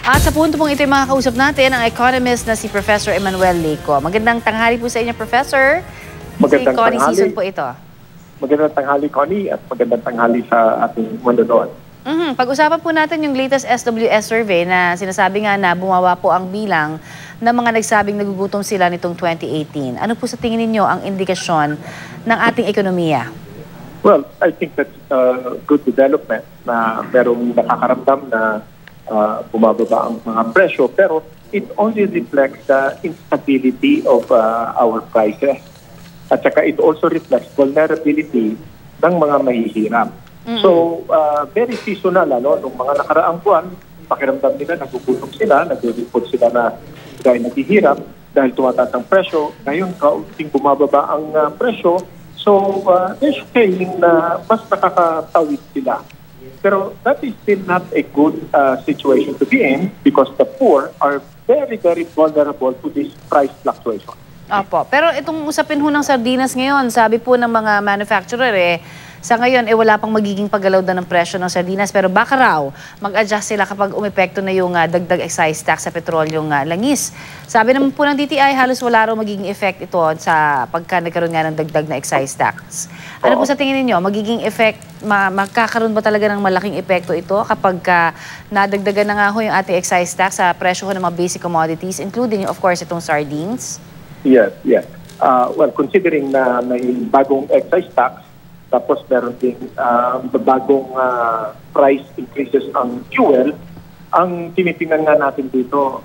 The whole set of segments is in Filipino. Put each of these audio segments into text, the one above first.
At sa punto pong ito yung makakausap natin ang economist na si Professor Emmanuel Leyco. Magandang tanghali po sa inyo, Professor. Magandang si Connie tanghali. Season po ito. Magandang tanghali, Connie, at magandang tanghali sa ating manonood. Pag-usapan po natin yung latest SWS survey na sinasabi nga na bumawa po ang bilang ng mga nagsabing nagugutom sila nitong 2018. Ano po sa tingin ninyo ang indikasyon ng ating ekonomiya? Well, I think that's good development na merong nakakaramdam na bumababa ang mga presyo, pero it only reflects the instability of our prices. At saka it also reflects vulnerability ng mga mahihirap. So, very seasonal, nung mga nakaraang buwan, pakiramdam nila, nagugutom sila, nag-report sila na dahil naghihirap, dahil tumataas ang presyo. Ngayon, kaunting bumababa ang presyo, so they're saying na mas nakakatawid sila. Pero that is still not a good situation to be in because the poor are very, very vulnerable to this price fluctuation. Opo. Pero itong usapin ho ng sardinas ngayon, sabi po ng mga manufacturer sa ngayon wala pang magiging paggalaw ng presyo ng sardinas, pero baka raw mag-adjust sila kapag umepekto na yung dagdag excise tax sa petrolyong langis. Sabi naman po ng DTI, halos wala raw magiging effect ito sa pagka nagkaroon nga ng dagdag na excise tax. Ano po sa tingin ninyo? Magiging effect, magkakaroon ba talaga ng malaking epekto ito kapag nadagdagan na nga ho yung ating excise tax sa presyo ho ng mga basic commodities, including of course itong sardines? Yes, yes. Well, considering na may bagong excise tax, tapos meron ding bagong price increases ang fuel, ang tinitingnan nga natin dito,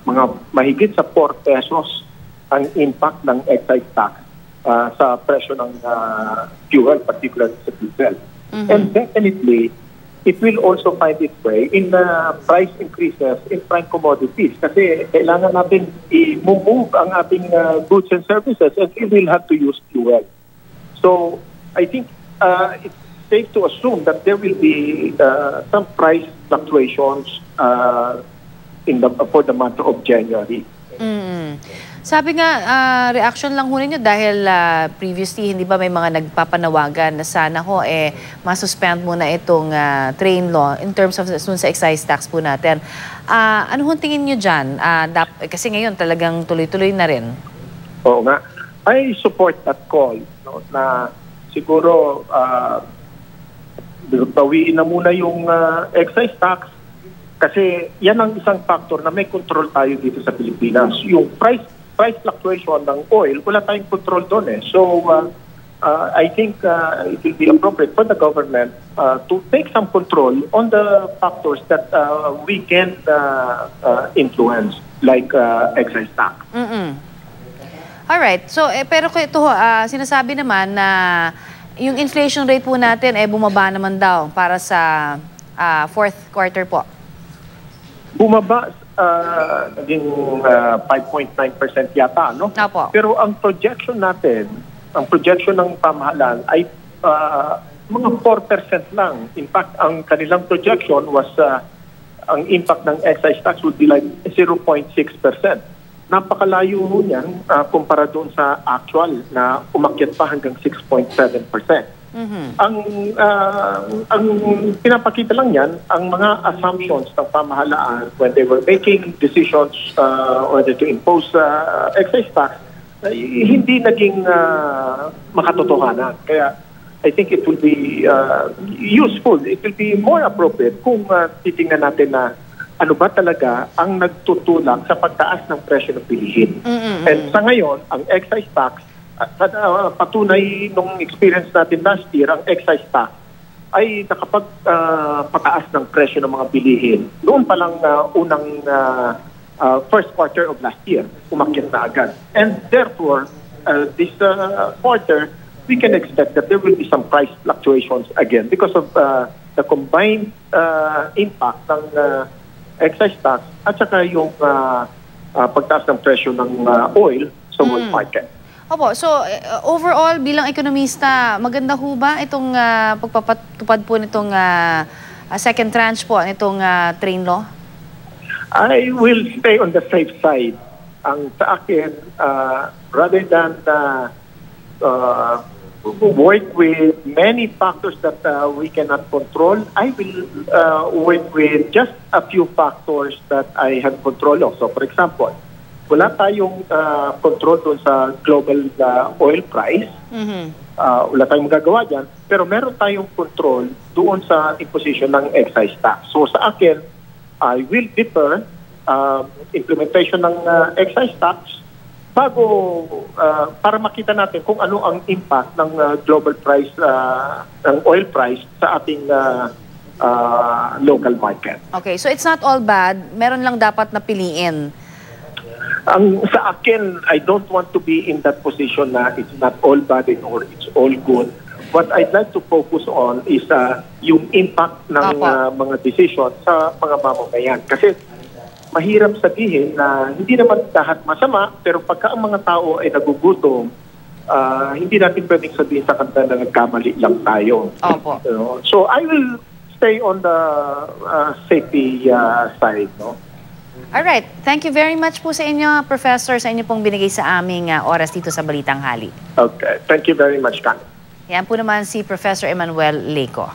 mga mahigit sa 4 pesos ang impact ng excise tax sa presyo ng fuel, particularly sa diesel. And definitely, it will also find its way in price increases in prime commodities kasi kailangan natin i-move ang ating goods and services and we will have to use fuel. So, I think it's safe to assume that there will be some price fluctuations for the month of January. Sabi nga, reaction lang ho ninyo dahil previously, hindi ba may mga nagpapanawagan na sana ho masuspend muna itong train law in terms of sa excise tax po natin. Ano ho tingin nyo dyan? Kasi ngayon talagang tuloy-tuloy na rin. Oo nga. I support that call na siguro bawiin na muna yung excise tax kasi yan ang isang factor na may control tayo dito sa Pilipinas. Yung price fluctuation ng oil, wala tayong control doon So, I think it will be appropriate for the government to take some control on the factors that we can influence, like excise tax. Alright. So, pero ito sinasabi naman na yung inflation rate po natin bumaba naman daw para sa fourth quarter po. Bumaba, naging 5.9% yata, no? Opo. Pero ang projection natin, ang projection ng pamahalaan ay mga 4% lang. In fact, ang kanilang projection was ang impact ng excise tax would be like 0.6%. Napakalayo ho niyan kumpara doon sa actual na umakyat pa hanggang 6.7%. Ang pinapakita lang yan, ang mga assumptions ng pamahalaan when they were making decisions whether to impose excise tax, hindi naging makatotohanan. Kaya I think it will be useful, it will be more appropriate kung titingnan natin na ano ba talaga ang nagtutulak sa pagtaas ng presyo ng bilihin. And sa ngayon, ang excise tax, patunay nung experience natin last year, ang excise tax ay nakapagpataas ng presyo ng mga bilihin. Noon pa lang unang first quarter of last year, umakyat na agad. And therefore, this quarter, we can expect that there will be some price fluctuations again because of the combined impact ng excise tax at saka yung pagtaas ng presyo ng oil sa world market. Opo, so overall bilang ekonomista, maganda ho ba itong pagpapatupad po nitong second tranche po nitong train law? I will stay on the safe side. Ang sa akin, rather than work with many factors that we cannot control. I will work with just a few factors that I have control of. So, for example, wala tayong control doon sa global oil price. Wala tayong magagawa dyan. Pero meron tayong control doon sa imposition ng excise tax. So, sa akin, I will defer implementation ng excise tax bago para makita natin kung ano ang impact ng global price ng oil price sa ating local market. Okay, so it's not all bad. Meron lang dapat na piliin. Ang sa akin, I don't want to be in that position na it's not all bad or it's all good. What I'd like to focus on is yung impact ng mga decision sa mga mamamayan. Kasi mahirap sabihin na hindi naman lahat masama, pero pagka ang mga tao ay nagugutom, hindi natin pwedeng sabihin sa kanila na nagkamali lang tayo. Opo. So I will stay on the safety side. No? Alright, thank you very much po sa inyo, Professor, sa inyo pong binigay sa aming oras dito sa Balitang Hali. Okay, thank you very much, Karen. Yan po naman si Professor Emmanuel Leco.